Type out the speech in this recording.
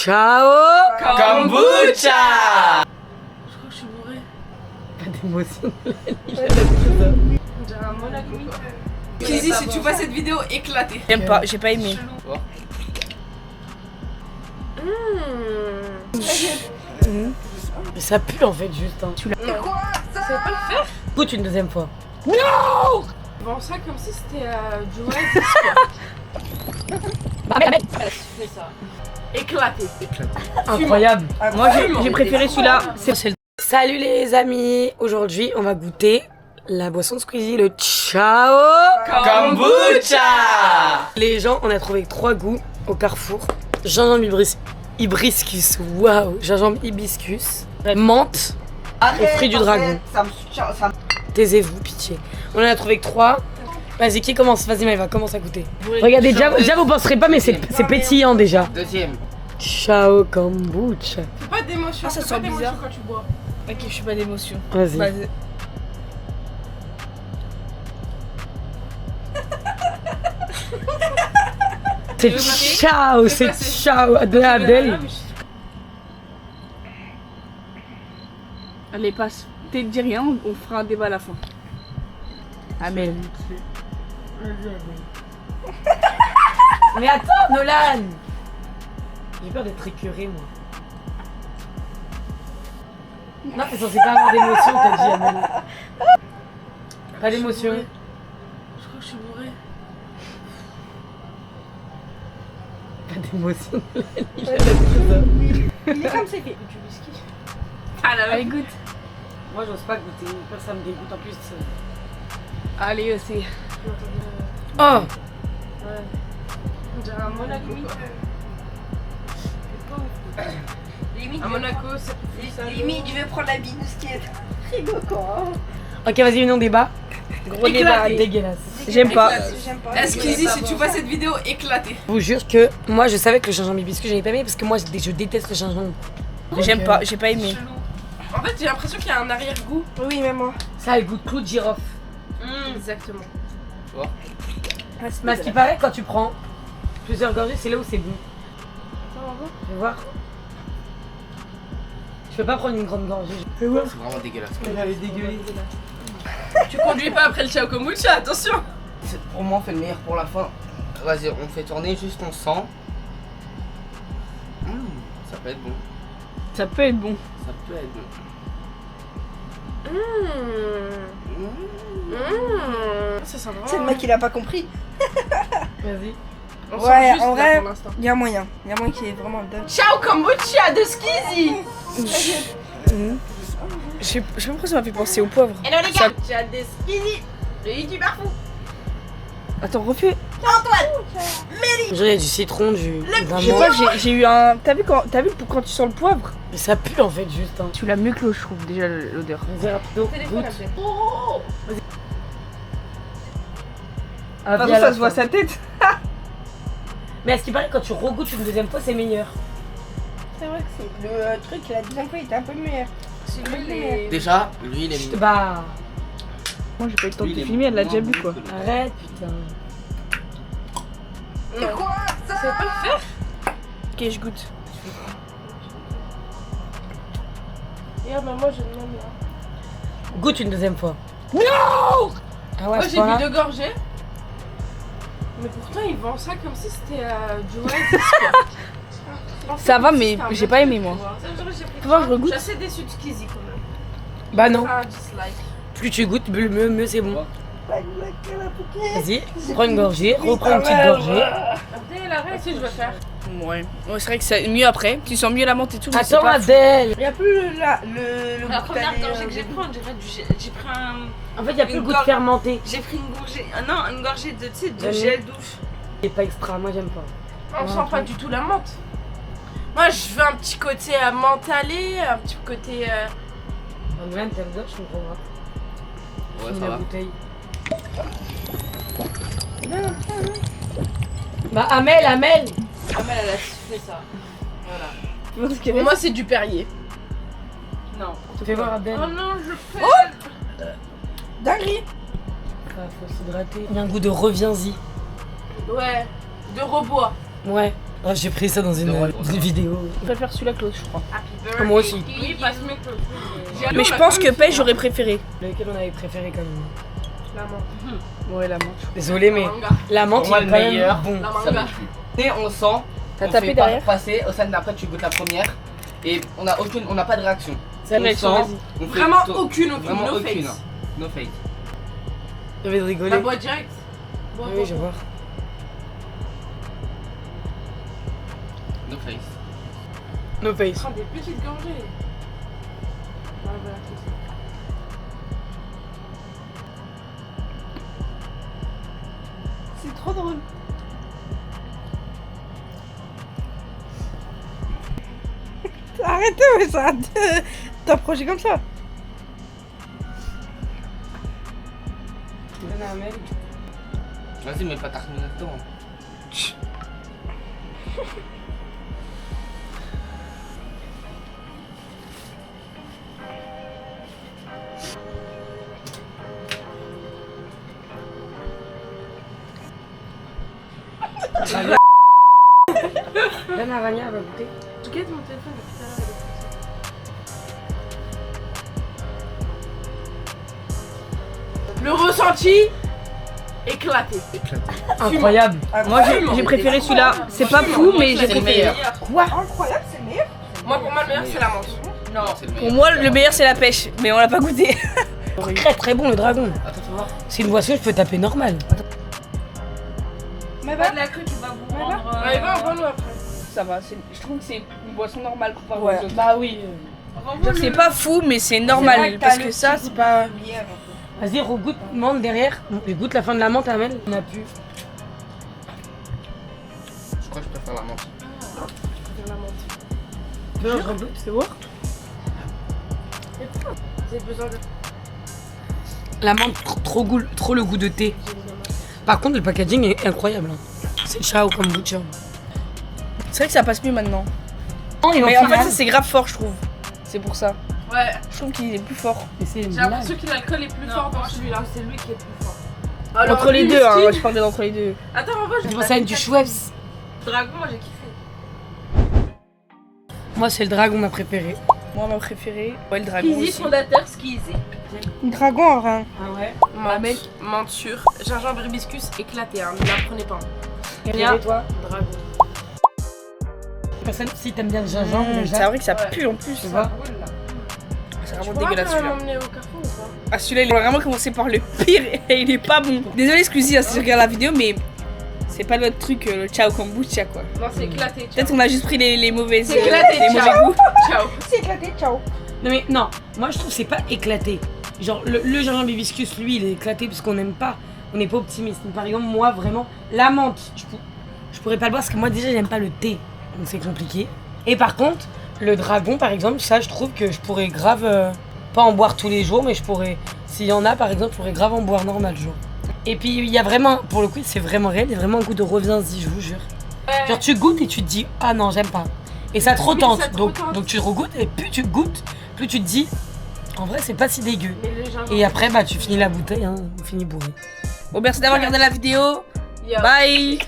Ciao Kombucha. Je crois que je suis bourrée. Pas d'émotion. On dirait un Monaco. Kizzy, si tu vois cette vidéo, éclatée. J'aime pas, j'ai pas aimé. Mais ça pue en fait juste. Hein. Mais quoi ça? Ça va pas le faire? Goûte une deuxième fois. Vends ça comme si c'était du Oasis quoi. C'est ça. Éclaté. Incroyable. Moi j'ai préféré celui-là. Salut les amis. Aujourd'hui on va goûter la boisson de Squeezie, le Ciao Kombucha. Les gens, on a trouvé 3 goûts au Carrefour. Gingembre hibiscus, waouh, gingembre hibiscus, menthe et fruits du dragon. Taisez-vous, pitié. On en a trouvé que 3. Vas-y, qui commence? Vas-y, Maëva, commence à goûter. Regardez, déjà vous penserez pas, mais c'est pétillant déjà. Deuxième. Ciao Kombucha. Fais pas d'émotion. Ah, ça fais sent pas d'émotion bizarre. quand tu bois. Ok, je suis pas d'émotion. Vas-y. Vas-y. C'est ciao, c'est ciao. Adèle. Allez, passe. Dis rien, on fera un débat à la fin. Amen. Mais attends, Nolan. J'ai peur d'être écœurée, moi. Non, t'es censé pas avoir d'émotion, t'as dit, Amel. Pas d'émotion. Je crois que je suis bourrée. Pas d'émotion. Il est comme ça, il fait du whisky. Ah là là. Allez, goûte. Moi, j'ose pas goûter. Peur, ça me dégoûte en plus. Allez, aussi. Oh. Ouais. On dirait un Monaco quoi. Limite, À Monaco, c'est limite, je vais prendre la binousquette. Frigo quoi. Ok, vas-y, venons débat. Gros débat, allez. Dégueulasse. J'aime pas. J'aime pas. Est-ce Kizzy, si tu vois cette vidéo, éclatée. Je vous jure que moi, je savais que le gingembre hibiscus, j'avais pas aimé parce que moi, je déteste le gingembre. J'aime pas, j'ai pas aimé. Chelou. En fait, j'ai l'impression qu'il y a un arrière-goût. Oui, mais moi. Ça a le goût de clou de girofle. Exactement. Mais à ce qui paraît, quand tu prends plusieurs gorgées, c'est là où c'est bon. Je vais voir. Je peux pas prendre une grande gorgée. Je vais voir. C'est vraiment dégueulasse. Elle est dégueulasse. Tu conduis pas après le Ciao Kombucha, attention. Pour moi, on fait le meilleur pour la fin. Vas-y, on fait tourner juste, on sent. Ça peut être bon. Ça peut être bon. Ça peut être bon. Ça sent vraiment. C'est le mec il a pas compris. Vas-y. On Ouais, sent juste en là vrai, pour l'instant. il y a moyen. Il y a moyen qu'il est vraiment dingue. Ciao Kombucha de Squeezie. Je sais pas pourquoi ça m'a fait penser au poivre. Hello les gars, Ciao de Squeezie, le youtubeur fou. Attends, refais. Je dirais du citron, du. Je sais pas, j'ai eu un. T'as vu quand tu sens le poivre? Mais ça pue en fait, juste. Hein. Tu l'as mieux que l'eau, je trouve, déjà l'odeur. Vas-y, rapido. Téléphone Goûte. après. Ah, Pardon, viens à la ça se voit fin. sa tête. Mais à ce qui paraît, quand tu regoutes une deuxième fois, c'est meilleur. C'est vrai que c'est le truc, la deuxième fois il était un peu meilleur. C'est lui les. Déjà, lui, il est Bah. Moi, j'ai pas eu le temps de te filmer, elle l'a déjà bu quoi. Arrête, putain. Mais quoi Ça va pas le faire. Ok, je goûte. Regarde, moi je demande là. Goûte une deuxième fois. Non. Ah ouais, Moi ce j'ai point-là. bu 2 gorgées. Mais pourtant il vend ça comme si c'était du Oasis quoi. Ça va, mais j'ai pas aimé moi. Faut voir, je Je regoute. suis assez déçue de Squeezie quand même. Bah non. Ah, dislike. Plus tu goûtes, mieux c'est bon. Ouais. Vas-y, prends une gorgée, reprends une petite gorgée. Adèle, arrête, si je vais faire. Ouais. Ouais, c'est vrai que c'est mieux après. Tu sens mieux la menthe et tout. mais c'est Attends, pas- Adèle. Il n'y a plus le La goût première d'aller, gorgée que j'ai pris, on dirait j'ai pris un. En fait, il y a plus le Une goût de gorgée. fermenté. J'ai pris une gorgée. Non, une gorgée de, tu sais, de J'aime. gel douche. C'est pas extra, moi j'aime pas. On Ouais, sent pas du tout la menthe. Moi je veux un petit côté menthalé, un petit côté. Nolan, t'aimes bien, je comprends pas. Ouais, Finis ça la va. bouteille. Bah Amel. Amel elle a fait ça. Voilà. Parce que Pour moi c'est du Perrier. Non. Fais voir Adèle. Oh non, je fais. Dinguerie. Ah, faut s'hydrater. Il y a un goût de reviens-y. Ouais. De rebois. Ouais. Oh, j'ai pris ça dans une vidéo. On va faire celui-là close, je crois. Ah, moi aussi. Oui, passe mieux que l'autre. Mais je pense que pêche, j'aurais préféré. Lequel on avait préféré quand même? La menthe. Ouais, la menthe. Désolé, mais manga. la menthe, Pour moi, il est le quand même meilleur. bon. La Ça manga. marche plus. Et on sent. T'as on tapé fait derrière? passer, au sein d'après tu goûtes la première. Et on n'a pas de réaction. C'est vrai, On sent, vas-y. on fait Vraiment plutôt- aucune, Vraiment no aucune. face. No fake. J'ai envie de rigoler. La boîte direct. Bois, Oui, bois, je vais bois. voir. No face. No face. Prends des petites gorgées. Voilà, voilà, tout ça. C'est trop drôle. Arrêtez, mais ça t'approcher comme ça. Donne à Amel. Vas-y, mais pas terminer dedans. Donne à Rania, elle va goûter. Je guette mon téléphone depuis tout à l'heure. Le ressenti éclaté. Incroyable. Moi, j'ai préféré celui-là. C'est pas fou, mais j'ai C'est le préféré. meilleur. Quoi? Incroyable, c'est le meilleur. Moi, pour moi, le meilleur, c'est la menthe. Non, c'est le Pour meilleur. moi, le meilleur, c'est la pêche. Mais on l'a pas goûté. Très très bon le dragon. Attends, tu vois. C'est une boisson que je peux taper normal. Mais Pas de la crue, tu vas vous rendre. Ouais, va, on va nous après. Ça va, je trouve que c'est une boisson normale comparée aux autres. Bah oui. Genre, c'est pas fou, mais c'est normal. Parce que ça, c'est pas. Vas-y, regoute menthe derrière. Et goûte la fin de la menthe, Amel. On a pu. Je crois que je préfère la menthe. Tu veux un regoute? C'est voir? J'ai besoin de. La menthe, trop le goût de thé. Par contre, le packaging est incroyable. Hein. C'est Chao Kombucha. C'est vrai que ça passe mieux maintenant. Oh, et Mais en fait, ça, c'est grave fort, je trouve. C'est pour ça. Ouais, Je trouve qu'il est plus fort. c'est une j'ai blague. l'impression que l'alcool est plus fort dans celui-là. C'est lui qui est plus fort. Entre les lui, deux, hein. Steve- Je parlais d'entre les deux. Attends, on va, C'est pour ça du Schweppes. Dragon, moi j'ai kiffé. Moi, c'est le dragon ma préférée. Moi, ma préférée. Ouais, le dragon. Easy, Aussi. fondateur, Skeezy. Dragon en rein. Ah ouais? Menthe sûre. Gingembre hibiscus éclaté, hein. Ne la prenez pas. Et toi? Dragon. Personne, si t'aimes bien le gingembre, C'est déjà. vrai que ça Ouais. pue en plus. Tu vois? C'est Tu vraiment pourras dégueulasse quand même celui-là. m'emmener au carrefour ou pas? Ah, celui-là, il a vraiment commencé par le pire et il est pas bon. Désolé, Squeezie, hein, si tu regardes la vidéo, mais c'est pas notre truc, le Chao Kombucha quoi. Non, c'est éclaté. ciao. Peut-être on a juste pris les mauvaises. C'est éclaté, les ciao. mauvais goûts. Ciao. C'est éclaté, ciao. Non mais non, moi je trouve que c'est pas éclaté. Genre le gingembre hibiscus, lui, il est éclaté parce qu'on n'aime pas. On n'est pas optimiste. Mais par exemple, moi vraiment, la menthe, je pourrais pas le boire parce que moi déjà j'aime pas le thé. Donc c'est compliqué. Et par contre, le dragon par exemple, ça je trouve que je pourrais grave pas en boire tous les jours, mais je pourrais, s'il y en a par exemple, je pourrais grave en boire normal jour. Et puis il y a vraiment, pour le coup c'est vraiment réel, il y a vraiment un goût de reviens-y, je vous jure. Genre tu goûtes et tu te dis ah non j'aime pas. Et ça te Oui, retente, ça te donc, retente. donc tu regoutes et plus tu goûtes, plus tu te dis en vrai c'est pas si dégueu. Mais le gingembre. Et après bah tu finis la bouteille, hein, on finit bourré. Bon, merci d'avoir regardé la vidéo. Yo. Bye.